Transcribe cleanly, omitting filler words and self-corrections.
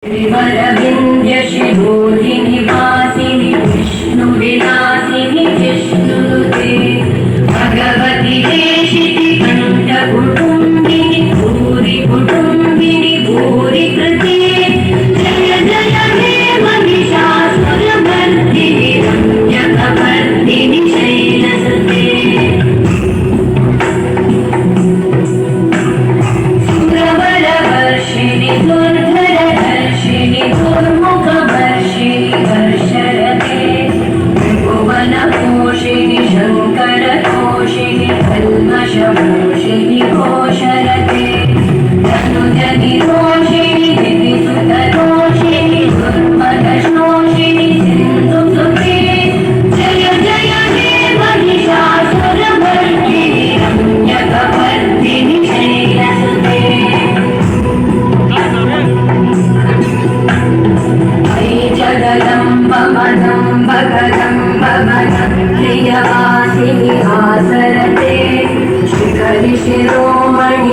श्रीवरविन्द्यशिरोधिनि वासिनि विष्णुविलासिनि जिष्णुनुते भगवति देशिति कण्ठकुटुम्बिनि भूरि कुटुम्बिनि भूरि कृते जय जय हे महिषासुरमर्दिनि रम्यकपर्दिनि शैलसुते सुरवरवर्षिणि दुर्धरधर्षिणि दुर्मुखवर्षिणि वर्षरते त्रिभुवनपोषिणि शङ्करतोषिणि कल्मषपोषिणि घोषरते तनुजनिरोषिणि दिविसुतरोषिणि दुर्मदशोषिणि सिन्धुसुते जय जय हे महिषासुरमर्दिनि रम्यकपर्दिनि शैलसुते जगदम्बमदम्बगदम्बमदं प्रियवासिनि आसरते शिखरि शिरोमणि